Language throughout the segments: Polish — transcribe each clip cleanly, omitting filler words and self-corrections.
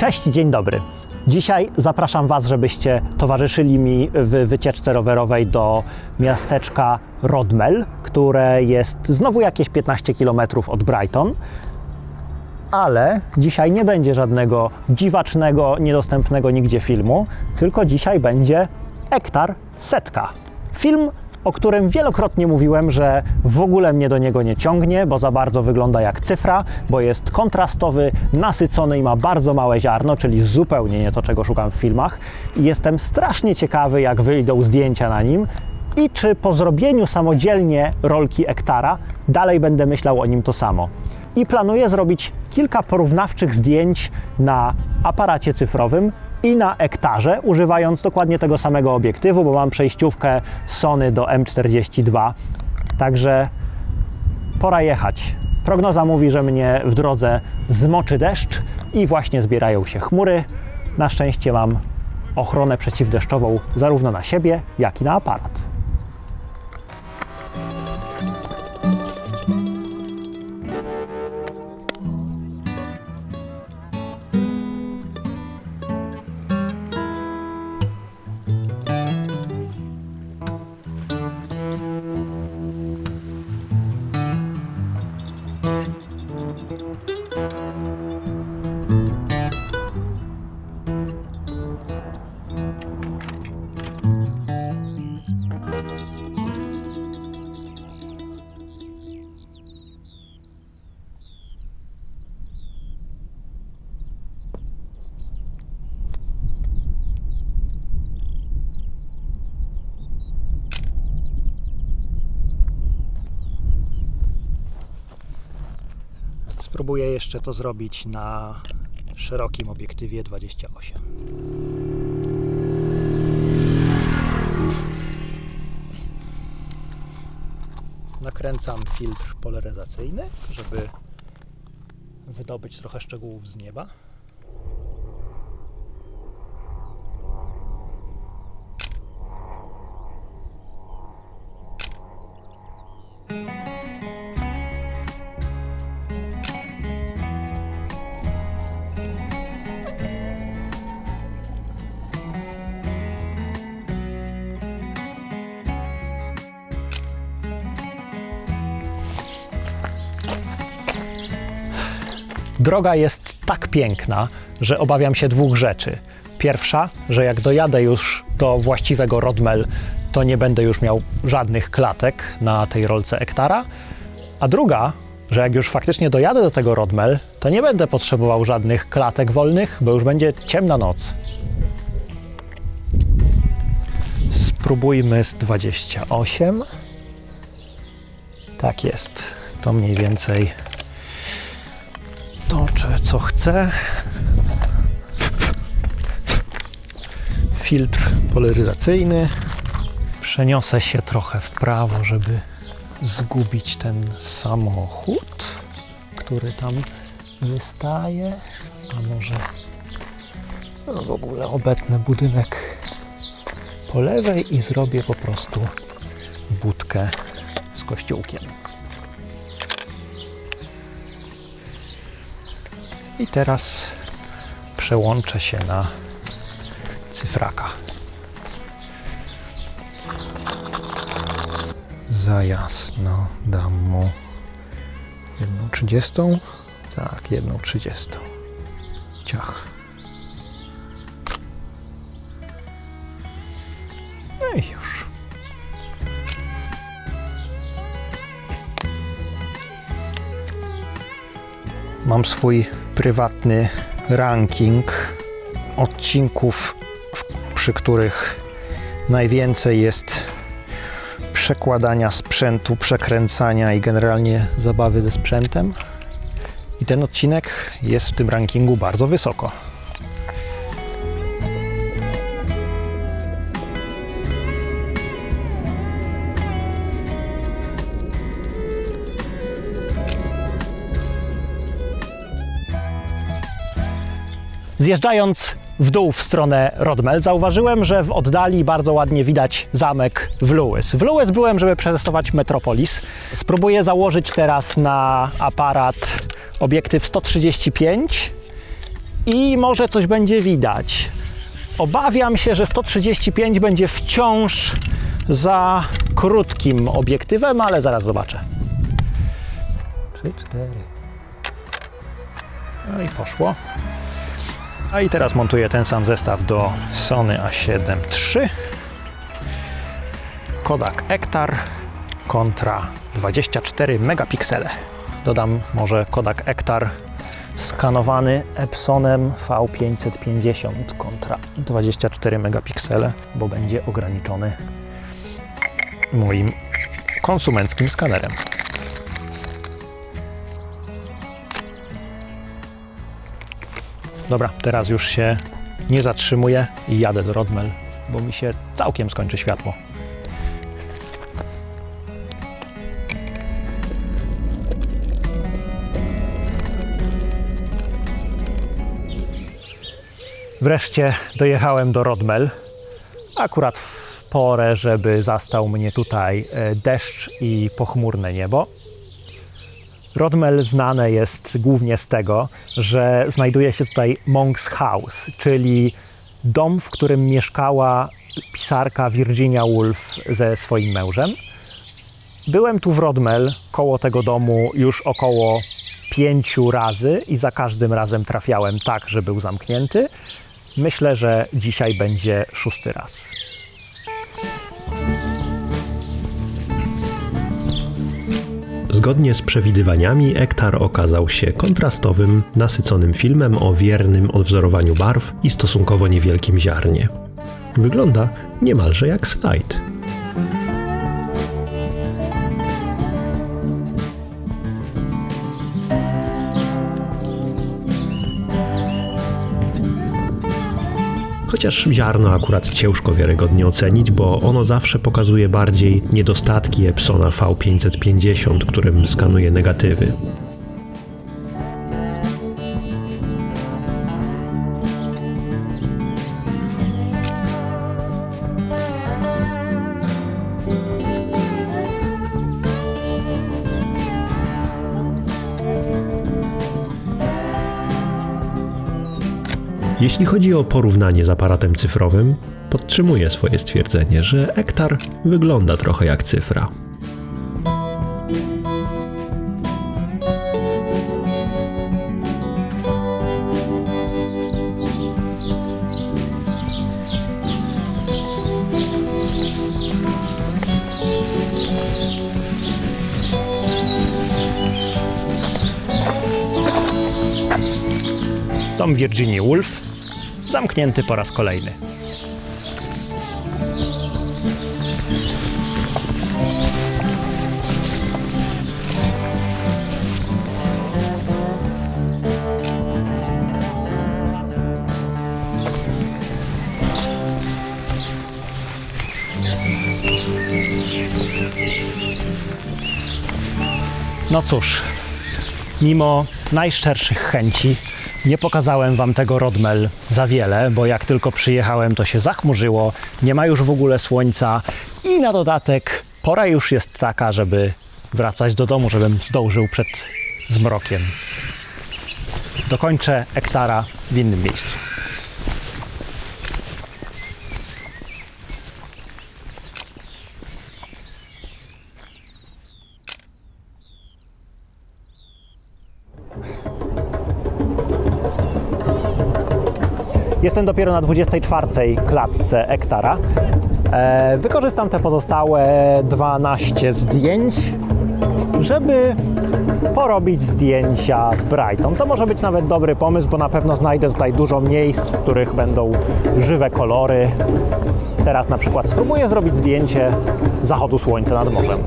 Cześć, dzień dobry. Dzisiaj zapraszam Was, żebyście towarzyszyli mi w wycieczce rowerowej do miasteczka Rodmell, które jest znowu jakieś 15 km od Brighton. Ale dzisiaj nie będzie żadnego dziwacznego, niedostępnego nigdzie filmu, tylko dzisiaj będzie Ektar Setka. Film, o którym wielokrotnie mówiłem, że w ogóle mnie do niego nie ciągnie, bo za bardzo wygląda jak cyfra, bo jest kontrastowy, nasycony i ma bardzo małe ziarno, czyli zupełnie nie to, czego szukam w filmach. I jestem strasznie ciekawy, jak wyjdą zdjęcia na nim i czy po zrobieniu samodzielnie rolki Ektara dalej będę myślał o nim to samo. I planuję zrobić kilka porównawczych zdjęć na aparacie cyfrowym i na Ektarze, używając dokładnie tego samego obiektywu, bo mam przejściówkę Sony do M42, także pora jechać. Prognoza mówi, że mnie w drodze zmoczy deszcz i właśnie zbierają się chmury. Na szczęście mam ochronę przeciwdeszczową zarówno na siebie, jak i na aparat. Spróbuję jeszcze to zrobić na szerokim obiektywie 28. Nakręcam filtr polaryzacyjny, żeby wydobyć trochę szczegółów z nieba. Droga jest tak piękna, że obawiam się dwóch rzeczy. Pierwsza, że jak dojadę już do właściwego Rodmell, to nie będę już miał żadnych klatek na tej rolce Ektara. A druga, że jak już faktycznie dojadę do tego Rodmell, to nie będę potrzebował żadnych klatek wolnych, bo już będzie ciemna noc. Spróbujmy z 28. Tak jest, to mniej więcej toczę co chcę. Filtr polaryzacyjny. Przeniosę się trochę w prawo, żeby zgubić ten samochód, który tam wystaje. A może w ogóle obetnę budynek po lewej i zrobię po prostu budkę z kościółkiem. I teraz przełączę się na cyfraka. Za jasno dam mu 1/30. Tak, 1/30. Ciach. No i już. Mam swój prywatny ranking odcinków, przy których najwięcej jest przekładania sprzętu, przekręcania i generalnie zabawy ze sprzętem. I ten odcinek jest w tym rankingu bardzo wysoko. Zjeżdżając w dół w stronę Rodmell, zauważyłem, że w oddali bardzo ładnie widać zamek w Lewes. W Lewes byłem, żeby przetestować Metropolis. Spróbuję założyć teraz na aparat obiektyw 135 i może coś będzie widać. Obawiam się, że 135 będzie wciąż za krótkim obiektywem, ale zaraz zobaczę. 3, 4. No i poszło. A i teraz montuję ten sam zestaw do Sony A7 III. Kodak Ektar kontra 24 megapiksele. Dodam może Kodak Ektar skanowany Epsonem V550 kontra 24 megapiksele, bo będzie ograniczony moim konsumenckim skanerem. Dobra, teraz już się nie zatrzymuję i jadę do Rodmel, bo mi się całkiem skończy światło. Wreszcie dojechałem do Rodmel, akurat w porę, żeby zastał mnie tutaj deszcz i pochmurne niebo. Rodmel znane jest głównie z tego, że znajduje się tutaj Monk's House, czyli dom, w którym mieszkała pisarka Virginia Woolf ze swoim mężem. Byłem tu w Rodmel, koło tego domu, już około 5 razy i za każdym razem trafiałem tak, że był zamknięty. Myślę, że dzisiaj będzie 6. raz. Zgodnie z przewidywaniami Ektar okazał się kontrastowym, nasyconym filmem o wiernym odwzorowaniu barw i stosunkowo niewielkim ziarnie. Wygląda niemalże jak slajd. Chociaż ziarno akurat ciężko wiarygodnie ocenić, bo ono zawsze pokazuje bardziej niedostatki Epsona V550, którym skanuje negatywy. Jeśli chodzi o porównanie z aparatem cyfrowym, podtrzymuję swoje stwierdzenie, że Ektar wygląda trochę jak cyfra. Dom Virginii Woolf, zamknięty po raz kolejny. No cóż, mimo najszczerszych chęci nie pokazałem wam tego Rodmel za wiele, bo jak tylko przyjechałem, to się zachmurzyło, nie ma już w ogóle słońca i na dodatek pora już jest taka, żeby wracać do domu, żebym zdążył przed zmrokiem. Dokończę Ektara w innym miejscu. Jestem dopiero na 24 klatce Ektara. Wykorzystam te pozostałe 12 zdjęć, żeby porobić zdjęcia w Brighton. To może być nawet dobry pomysł, bo na pewno znajdę tutaj dużo miejsc, w których będą żywe kolory. Teraz na przykład spróbuję zrobić zdjęcie zachodu słońca nad morzem.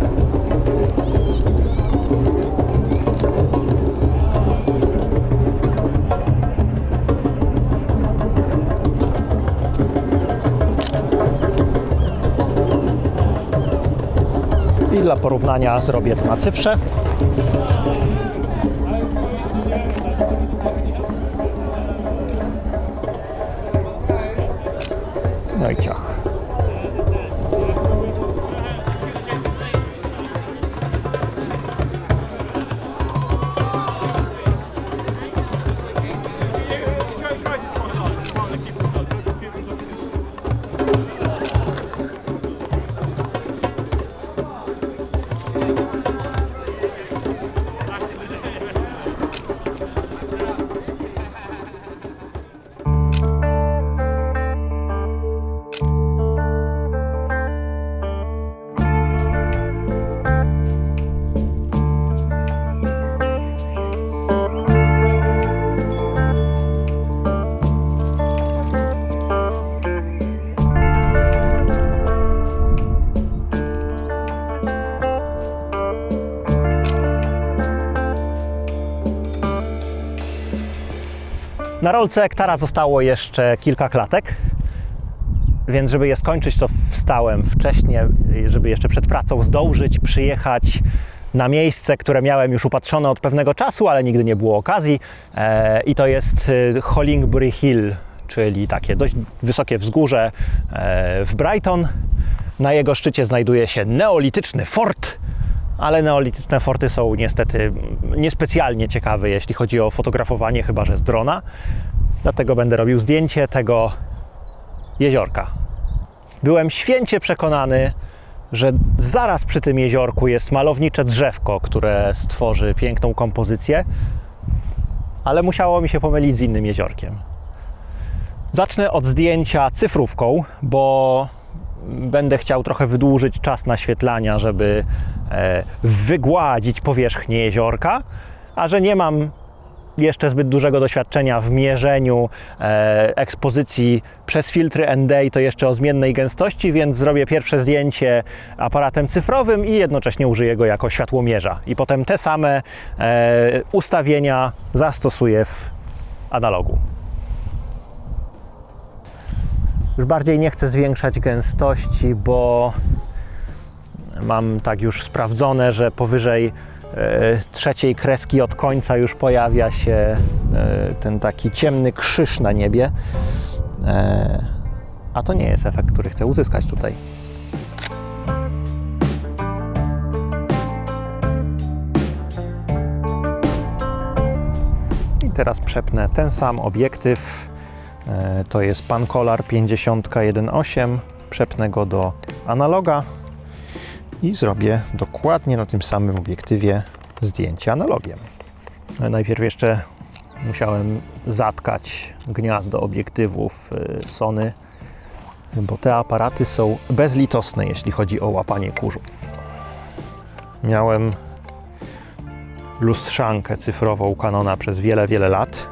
I dla porównania zrobię to na cyfrze. No i ciach. Na rolce hektara zostało jeszcze kilka klatek, więc żeby je skończyć, to wstałem wcześniej, żeby jeszcze przed pracą zdążyć przyjechać na miejsce, które miałem już upatrzone od pewnego czasu, ale nigdy nie było okazji. I to jest Hollingbury Hill, czyli takie dość wysokie wzgórze w Brighton. Na jego szczycie znajduje się neolityczny fort, ale neolityczne forty są niestety niespecjalnie ciekawe, jeśli chodzi o fotografowanie, chyba że z drona. Dlatego będę robił zdjęcie tego jeziorka. Byłem święcie przekonany, że zaraz przy tym jeziorku jest malownicze drzewko, które stworzy piękną kompozycję, ale musiało mi się pomylić z innym jeziorkiem. Zacznę od zdjęcia cyfrówką, bo będę chciał trochę wydłużyć czas naświetlania, żeby wygładzić powierzchnię jeziorka, a że nie mam jeszcze zbyt dużego doświadczenia w mierzeniu ekspozycji przez filtry ND i to jeszcze o zmiennej gęstości, więc zrobię pierwsze zdjęcie aparatem cyfrowym i jednocześnie użyję go jako światłomierza. I potem te same ustawienia zastosuję w analogu. Już bardziej nie chcę zwiększać gęstości, bo mam tak już sprawdzone, że powyżej trzeciej kreski od końca już pojawia się ten taki ciemny krzyż na niebie, a to nie jest efekt, który chcę uzyskać tutaj. I teraz przepnę ten sam obiektyw, to jest Pancolar 50-1.8, przepnę go do analoga i zrobię dokładnie na tym samym obiektywie zdjęcie analogiem. Najpierw jeszcze musiałem zatkać gniazdo obiektywów Sony, bo te aparaty są bezlitosne, jeśli chodzi o łapanie kurzu. Miałem lustrzankę cyfrową Canona przez wiele, wiele lat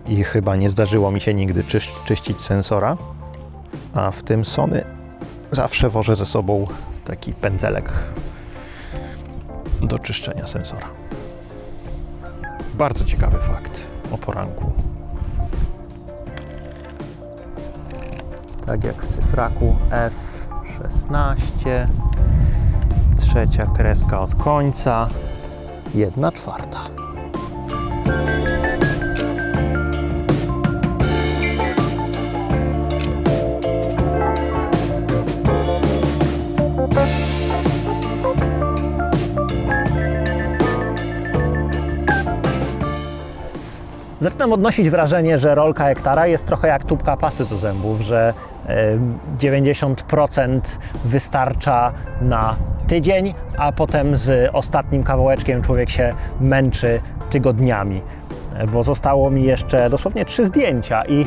i chyba nie zdarzyło mi się nigdy czyścić sensora, a w tym Sony zawsze wożę ze sobą taki pędzelek do czyszczenia sensora. Bardzo ciekawy fakt o poranku. Tak jak w cyfraku F16, trzecia kreska od końca, 1/4. Zaczynam odnosić wrażenie, że rolka hektara jest trochę jak tubka pasy do zębów, że 90% wystarcza na tydzień, a potem z ostatnim kawałeczkiem człowiek się męczy tygodniami. Bo zostało mi jeszcze dosłownie 3 zdjęcia i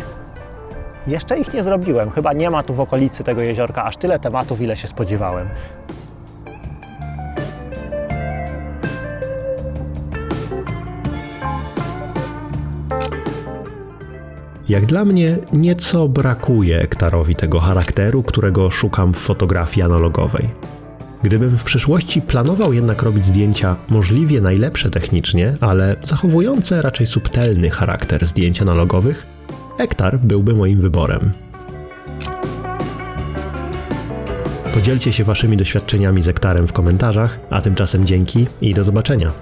jeszcze ich nie zrobiłem. Chyba nie ma tu w okolicy tego jeziorka aż tyle tematów, ile się spodziewałem. Jak dla mnie nieco brakuje hektarowi tego charakteru, którego szukam w fotografii analogowej. Gdybym w przyszłości planował jednak robić zdjęcia możliwie najlepsze technicznie, ale zachowujące raczej subtelny charakter zdjęć analogowych, hektar byłby moim wyborem. Podzielcie się waszymi doświadczeniami z hektarem w komentarzach, a tymczasem dzięki i do zobaczenia.